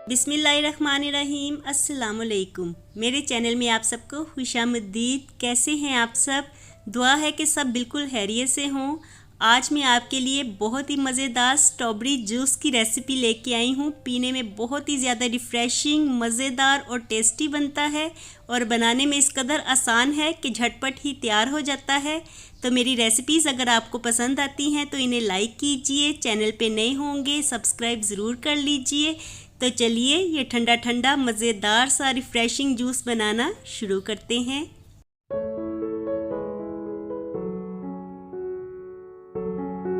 बिस्मिल्लाहिर्रहमानिर्रहीम। अस्सलामुअलैकुम। मेरे चैनल में आप सबको खुशामदीद। कैसे हैं आप सब? दुआ है कि सब बिल्कुल खैरियत से हों। आज मैं आपके लिए बहुत ही मज़ेदार स्ट्रॉबेरी जूस की रेसिपी लेके आई हूँ। पीने में बहुत ही ज़्यादा रिफ़्रेशिंग, मज़ेदार और टेस्टी बनता है और बनाने में इस कदर आसान है कि झटपट ही तैयार हो जाता है। तो मेरी रेसिपीज़ अगर आपको पसंद आती हैं तो इन्हें लाइक कीजिए, चैनल पे नए होंगे सब्सक्राइब ज़रूर कर लीजिए। तो चलिए ये ठंडा ठंडा मज़ेदार सा रिफ़्रेशिंग जूस बनाना शुरू करते हैं।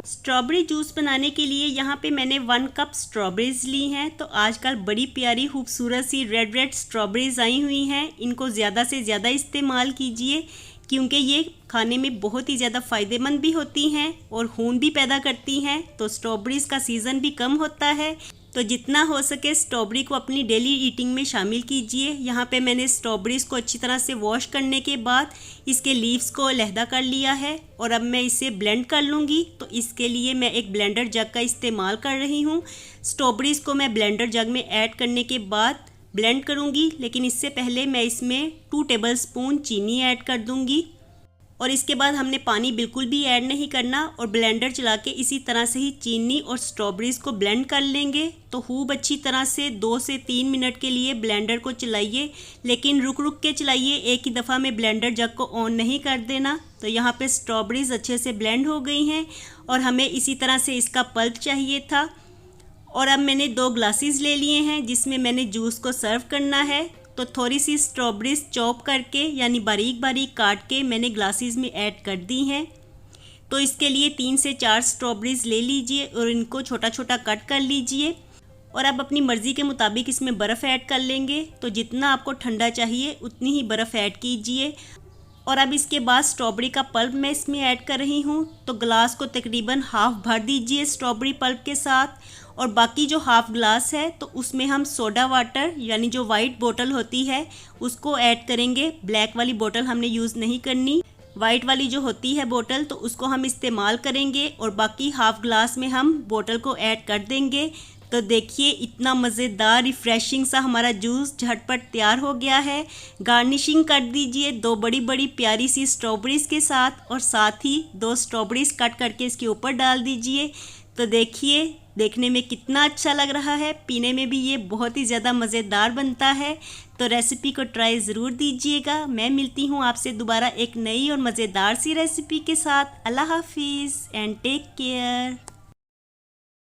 स्ट्रॉबेरी जूस बनाने के लिए यहाँ पे मैंने 1 कप स्ट्रॉबेरीज़ ली हैं। तो आजकल बड़ी प्यारी खूबसूरत सी रेड स्ट्रॉबेरीज़ आई हुई हैं। इनको ज़्यादा से ज़्यादा इस्तेमाल कीजिए क्योंकि ये खाने में बहुत ही ज़्यादा फ़ायदेमंद भी होती हैं और खून भी पैदा करती हैं। तो स्ट्रॉबेरीज़ का सीज़न भी कम होता है, तो जितना हो सके स्ट्रॉबेरी को अपनी डेली ईटिंग में शामिल कीजिए। यहाँ पे मैंने स्ट्रॉबेरीज़ को अच्छी तरह से वॉश करने के बाद इसके लीव्स को अलहदा कर लिया है और अब मैं इसे ब्लेंड कर लूँगी। तो इसके लिए मैं एक ब्लेंडर जग का इस्तेमाल कर रही हूँ। स्ट्रॉबेरीज़ को मैं ब्लेंडर जग में ऐड करने के बाद ब्लेंड करूँगी, लेकिन इससे पहले मैं इसमें 2 टेबलस्पून चीनी ऐड कर दूँगी और इसके बाद हमने पानी बिल्कुल भी ऐड नहीं करना और ब्लेंडर चला के इसी तरह से ही चीनी और स्ट्रॉबेरीज़ को ब्लेंड कर लेंगे। तो खूब अच्छी तरह से 2 से 3 मिनट के लिए ब्लेंडर को चलाइए, लेकिन रुक रुक के चलाइए, एक ही दफ़ा में ब्लेंडर जग को ऑन नहीं कर देना। तो यहाँ पे स्ट्रॉबेरीज़ अच्छे से ब्लेंड हो गई हैं और हमें इसी तरह से इसका पल्प चाहिए था। और अब मैंने 2 ग्लासेस ले लिए हैं जिसमें मैंने जूस को सर्व करना है। तो थोड़ी सी स्ट्रॉबेरीज चॉप करके यानी बारीक बारीक काट के मैंने ग्लासेस में ऐड कर दी हैं। तो इसके लिए 3 से 4 स्ट्रॉबेरीज ले लीजिए और इनको छोटा छोटा कट कर लीजिए और अब अपनी मर्ज़ी के मुताबिक इसमें बर्फ़ ऐड कर लेंगे। तो जितना आपको ठंडा चाहिए उतनी ही बर्फ़ ऐड कीजिए। और अब इसके बाद स्ट्रॉबेरी का पल्प मैं इसमें ऐड कर रही हूँ। तो ग्लास को तकरीबन हाफ़ भर दीजिए स्ट्रॉबेरी पल्प के साथ और बाकी जो हाफ़ ग्लास है तो उसमें हम सोडा वाटर यानी जो वाइट बोतल होती है उसको ऐड करेंगे। ब्लैक वाली बोतल हमने यूज़ नहीं करनी, वाइट वाली जो होती है बोतल तो उसको हम इस्तेमाल करेंगे और बाकी हाफ़ ग्लास में हम बोतल को ऐड कर देंगे। तो देखिए इतना मज़ेदार रिफ़्रेशिंग सा हमारा जूस झटपट तैयार हो गया है। गार्निशिंग कर दीजिए 2 बड़ी बड़ी प्यारी सी स्ट्रॉबेरीज़ के साथ और साथ ही 2 स्ट्रॉबेरीज़ कट करके इसके ऊपर डाल दीजिए। तो देखिए देखने में कितना अच्छा लग रहा है, पीने में भी ये बहुत ही ज़्यादा मज़ेदार बनता है। तो रेसिपी को ट्राई ज़रूर दीजिएगा। मैं मिलती हूँ आपसे दोबारा एक नई और मज़ेदार सी रेसिपी के साथ। अल्लाह हाफिज़ एंड टेक केयर।